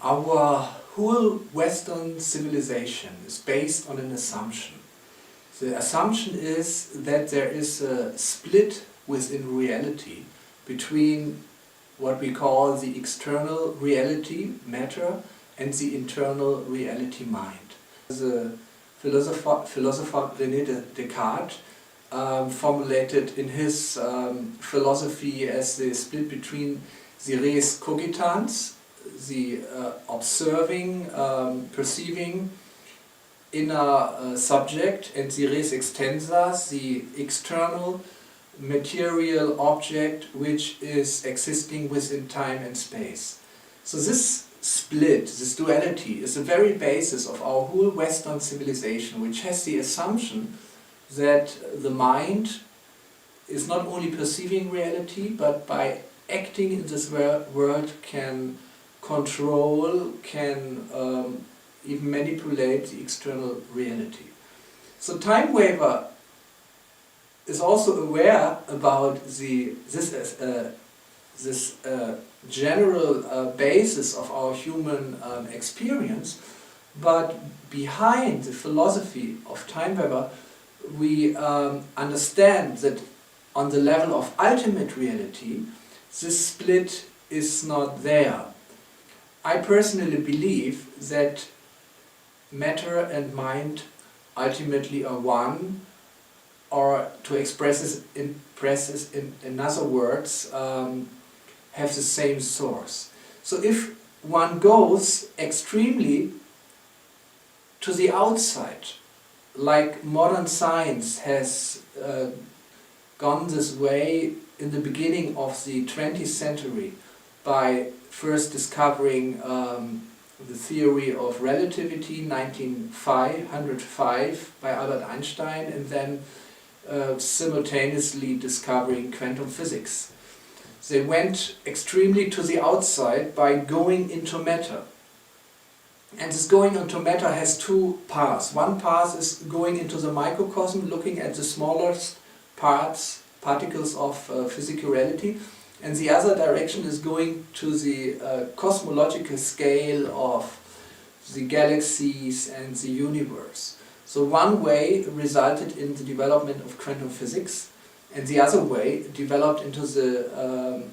Our whole Western civilization is based on an assumption. The assumption is that there is a split within reality between what we call the external reality, matter, and the internal reality, mind. The philosopher René Descartes formulated in his philosophy as the split between the res cogitans, the observing, perceiving inner subject, and the res extensa, the external material object which is existing within time and space. So this split, this duality, is the very basis of our whole Western civilization, which has the assumption that the mind is not only perceiving reality, but by acting in this world can control, can even manipulate the external reality. So TIMEWAVER is also aware about this general basis of our human experience, but behind the philosophy of TIMEWAVER we understand that on the level of ultimate reality this split is not there. I personally believe that matter and mind ultimately are one, or to express this in other words, have the same source. So if one goes extremely to the outside, like modern science has gone this way in the beginning of the 20th century by first discovering the theory of relativity, 1905 by Albert Einstein, and then simultaneously discovering quantum physics. They went extremely to the outside by going into matter. And this going into matter has two paths. One path is going into the microcosm, looking at the smallest particles of physical reality, and the other direction is going to the cosmological scale of the galaxies and the universe. So one way resulted in the development of quantum physics, and the other way developed into the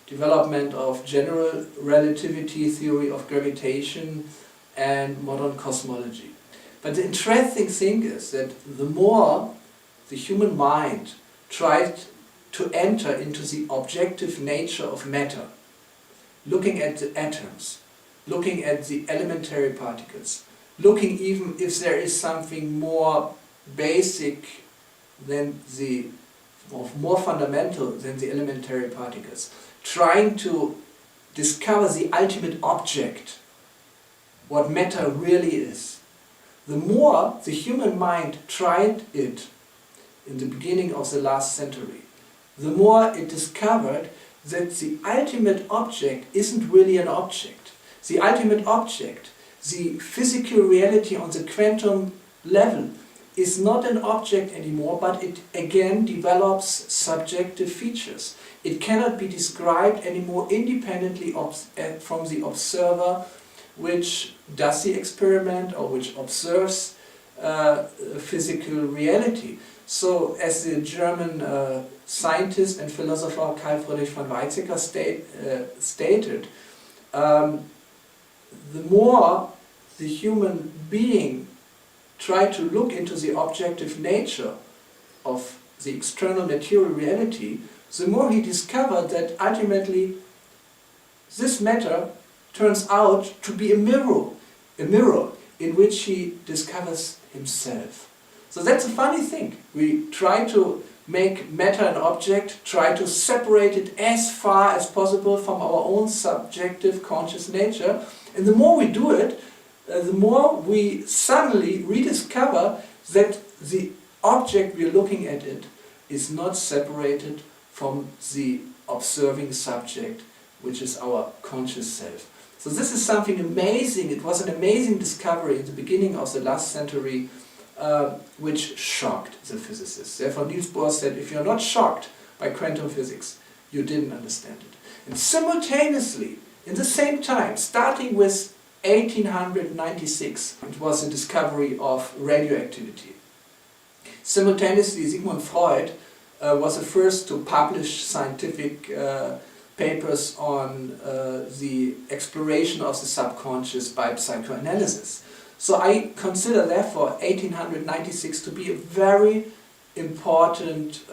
development of general relativity, theory of gravitation, and modern cosmology. But the interesting thing is that the more the human mind tried to enter into the objective nature of matter, looking at the atoms, looking at the elementary particles, looking even if there is something more basic than the, or more fundamental than the elementary particles, trying to discover the ultimate object, what matter really is. The more the human mind tried it in the beginning of the last century, the more it discovered that the ultimate object isn't really an object. The ultimate object, the physical reality on the quantum level, is not an object anymore, but it again develops subjective features. It cannot be described anymore independently from the observer which does the experiment or which observes physical reality. So, as the German scientist and philosopher Carl Friedrich von Weizsäcker stated, the more the human being tried to look into the objective nature of the external material reality, the more he discovered that ultimately this matter turns out to be a mirror in which he discovers himself. So that's a funny thing. We try to make matter an object, try to separate it as far as possible from our own subjective conscious nature, and the more we do it, the more we suddenly rediscover that the object we are looking at it is not separated from the observing subject, which is our conscious self. So this is something amazing. It was an amazing discovery at the beginning of the last century, which shocked the physicists. Therefore Niels Bohr said, if you're not shocked by quantum physics, you didn't understand it. And simultaneously, in the same time, starting with 1896, it was the discovery of radioactivity. Simultaneously, Sigmund Freud was the first to publish scientific papers on the exploration of the subconscious by psychoanalysis. So I consider therefore 1896 to be a very important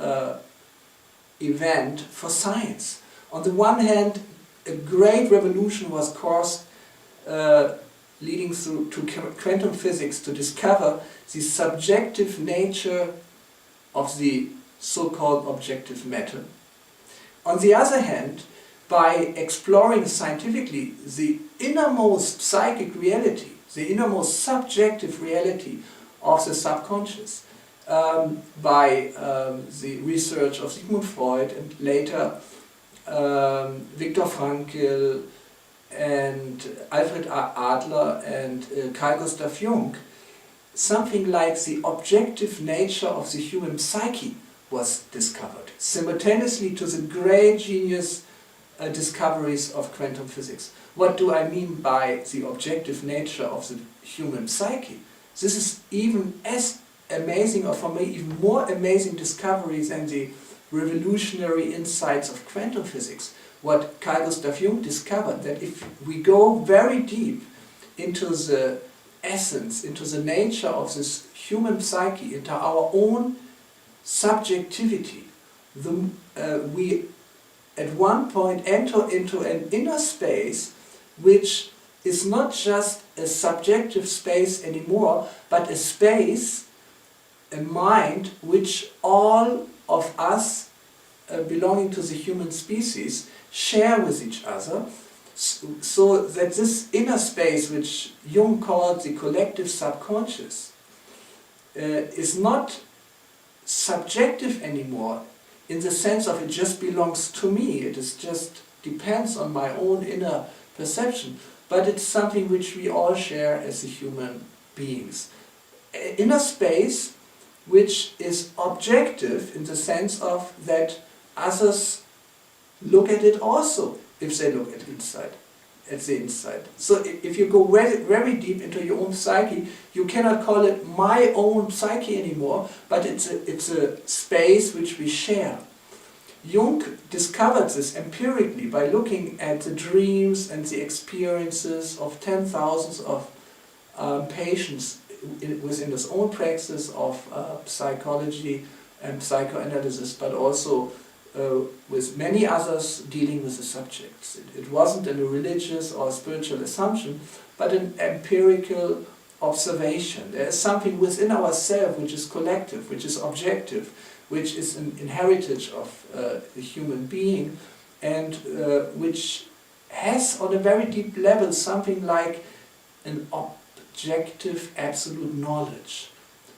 event for science. On the one hand, a great revolution was caused leading through to quantum physics to discover the subjective nature of the so-called objective matter. On the other hand, by exploring scientifically the innermost psychic reality, the innermost subjective reality of the subconscious, by the research of Sigmund Freud and later Viktor Frankl and Alfred Adler and Carl Gustav Jung, something like the objective nature of the human psyche was discovered, simultaneously to the great genius discoveries of quantum physics. What do I mean by the objective nature of the human psyche? This is even as amazing, or for me even more amazing discovery than the revolutionary insights of quantum physics. What Carl Gustav Jung discovered, that if we go very deep into the essence, into the nature of this human psyche, into our own subjectivity, we at one point enter into an inner space which is not just a subjective space anymore, but a space, a mind, which all of us belonging to the human species share with each other, so that this inner space, which Jung called the collective subconscious, is not subjective anymore in the sense of it just belongs to me, it is just depends on my own inner perception, but it's something which we all share as human beings. Inner space which is objective in the sense of that others look at it also if they look at the inside. So if you go very deep into your own psyche, you cannot call it my own psyche anymore, but it's a space which we share. Jung discovered this empirically by looking at the dreams and the experiences of 10,000s of patients within his own practice of psychology and psychoanalysis, but also with many others dealing with the subjects. It wasn't a religious or spiritual assumption, but an empirical observation. There is something within ourselves which is collective, which is objective, which is an heritage of the human being, and which has on a very deep level something like an objective absolute knowledge,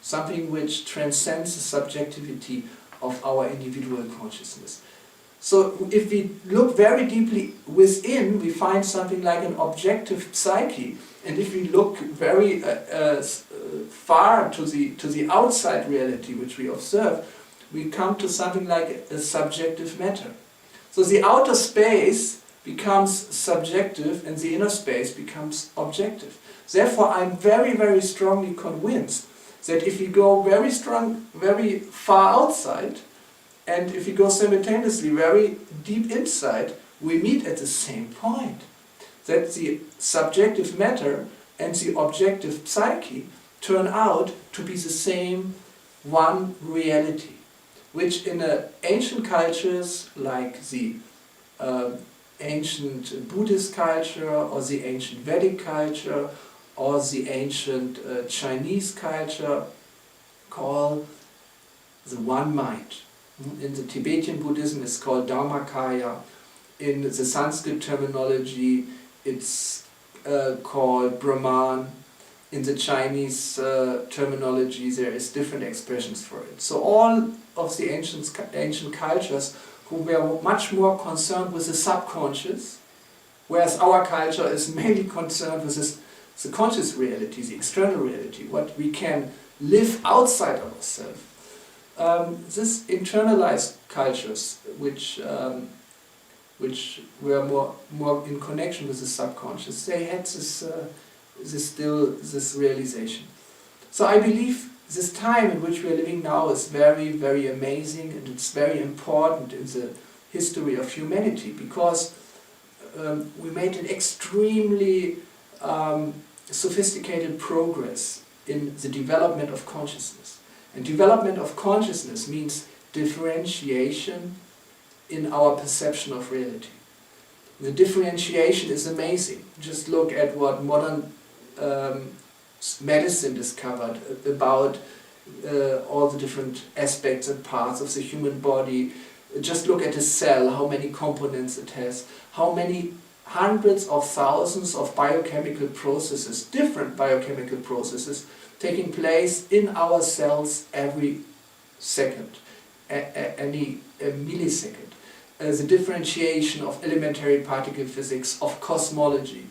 something which transcends the subjectivity of our individual consciousness. So if we look very deeply within, we find something like an objective psyche, and if we look very far to the outside reality which we observe, we come to something like a subjective matter. So the outer space becomes subjective and the inner space becomes objective. Therefore, I'm very, very strongly convinced that if we go very far outside, and if we go simultaneously very deep inside, we meet at the same point. That the subjective matter and the objective psyche turn out to be the same one reality, which in ancient cultures like the ancient Buddhist culture or the ancient Vedic culture or the ancient Chinese culture call the one mind. In the Tibetan Buddhism it's called Dharmakaya. In the Sanskrit terminology it's called Brahman. In the Chinese terminology there is different expressions for it. So all of the ancient cultures who were much more concerned with the subconscious, whereas our culture is mainly concerned with the conscious reality, the external reality, what we can live outside ourselves. This internalized cultures, which which were more in connection with the subconscious, they had this realization. So I believe this time in which we are living now is very, very amazing, and it's very important in the history of humanity, because we made an extremely sophisticated progress in the development of consciousness. And development of consciousness means differentiation in our perception of reality. The differentiation is amazing. Just look at what modern medicine discovered about all the different aspects and parts of the human body. Just look at a cell, how many components it has, how many hundreds of thousands of biochemical processes, different biochemical processes, taking place in our cells every second, any millisecond. The differentiation of elementary particle physics, of cosmology,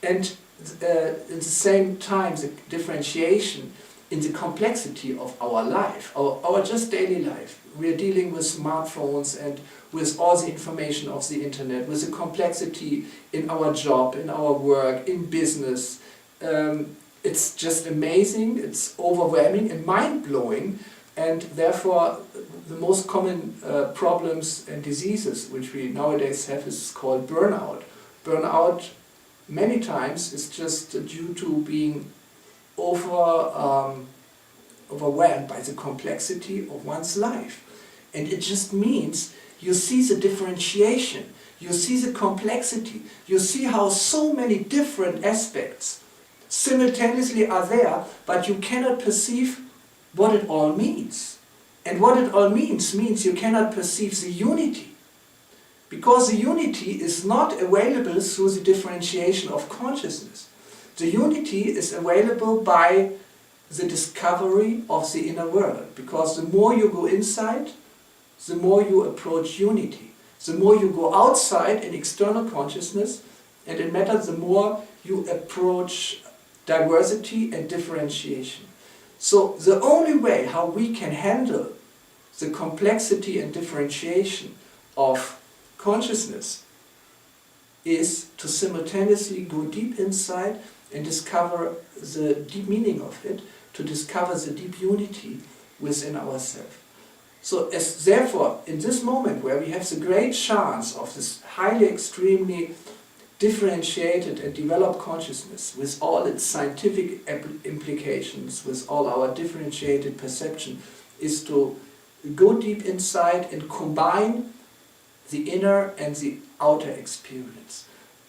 and at the same time the differentiation in the complexity of our life, our just daily life. We are dealing with smartphones and with all the information of the internet, with the complexity in our job, in our work, in business. It's just amazing, it's overwhelming and mind-blowing, and therefore the most common problems and diseases which we nowadays have is called burnout. Burnout many times is just due to being overwhelmed by the complexity of one's life. And it just means you see the differentiation, you see the complexity, you see how so many different aspects simultaneously are there, but you cannot perceive what it all means. And what it all means you cannot perceive the unity. Because the unity is not available through the differentiation of consciousness. The unity is available by the discovery of the inner world. Because the more you go inside, the more you approach unity. The more you go outside in external consciousness and in matter, the more you approach diversity and differentiation. So the only way how we can handle the complexity and differentiation of consciousness is to simultaneously go deep inside and discover the deep meaning of it, to discover the deep unity within ourselves. So therefore, in this moment where we have the great chance of this highly, extremely differentiated and developed consciousness with all its scientific implications, with all our differentiated perception, is to go deep inside and combine the inner and the outer experience.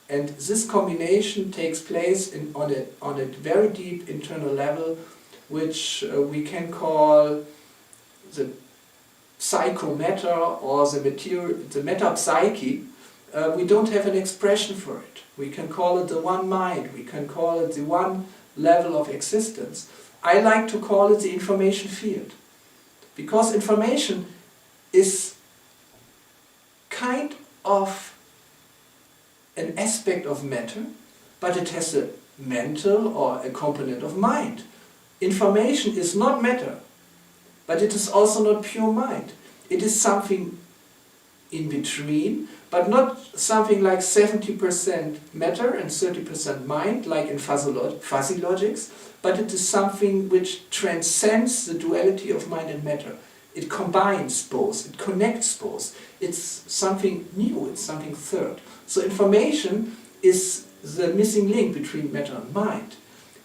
And this combination takes place on a very deep internal level, which we can call the psychomatter or the metapsyche. We don't have an expression for it. We can call it the one mind, we can call it the one level of existence. I like to call it the information field. Because information is kind of an aspect of matter, but it has a mental or a component of mind. Information is not matter, but it is also not pure mind. It is something in between, but not something like 70% matter and 30% mind, like in fuzzy logics, but it is something which transcends the duality of mind and matter. It combines both, it connects both. It's something new, it's something third. So information is the missing link between matter and mind.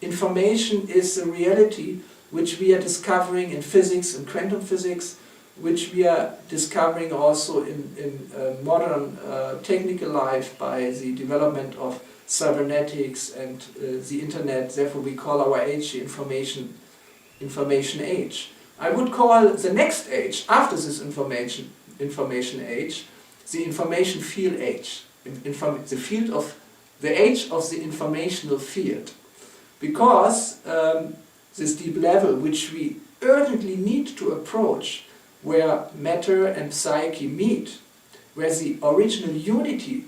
Information is the reality which we are discovering in physics and quantum physics, which we are discovering also in modern technical life by the development of cybernetics and the internet. Therefore we call our age the information age. I would call the next age, after this information age, the information field age. The age of the informational field. Because this deep level which we urgently need to approach, where matter and psyche meet, where the original unity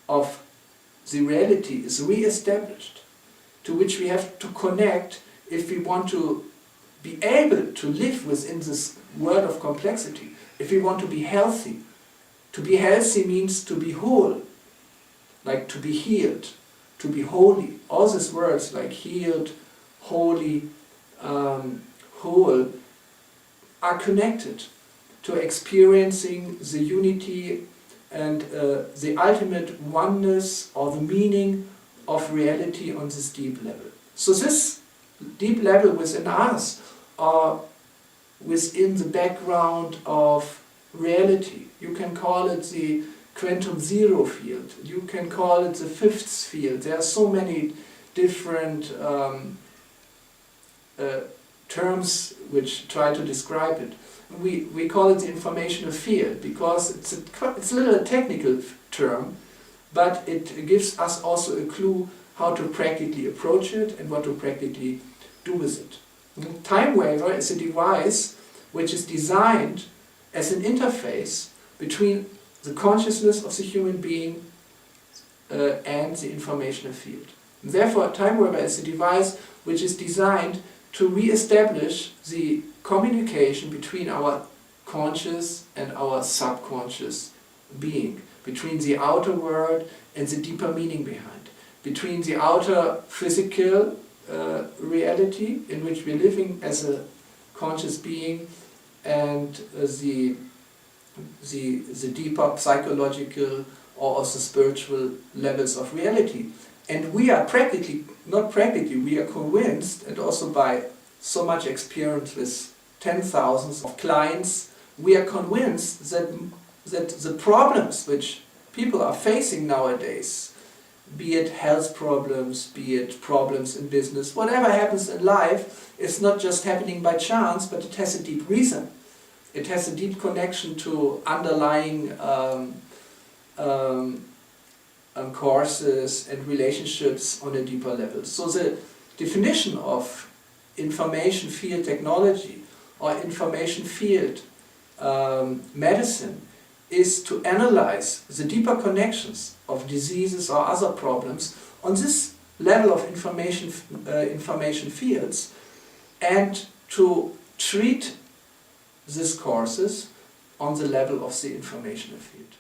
of the reality is re-established, to which we have to connect if we want to be able to live within this world of complexity, if we want to be healthy, To be healthy means to be whole, like to be healed, to be holy. All these words like healed, holy, whole are connected to experiencing the unity and the ultimate oneness or the meaning of reality on this deep level. So this deep level within us are within the background of reality. You can call it the quantum zero field. You can call it the fifth field. There are so many different terms which try to describe it. We call it the informational field because it's a little technical term, but it gives us also a clue how to practically approach it and what to practically do with it. TIMEWAVER is a device which is designed as an interface between the consciousness of the human being and the informational field. And therefore, TIMEWAVER is a device which is designed to re-establish the communication between our conscious and our subconscious being, between the outer world and the deeper meaning behind, between the outer physical reality in which we're living as a conscious being and the deeper psychological or also spiritual levels of reality. And we are we are convinced, and also by so much experience with 10,000s of clients, we are convinced that the problems which people are facing nowadays, be it health problems, be it problems in business, whatever happens in life, is not just happening by chance, but it has a deep reason. It has a deep connection to underlying courses and relationships on a deeper level. So the definition of information field technology or information field medicine is to analyze the deeper connections of diseases or other problems on this level of information fields and to treat these courses on the level of the informational field.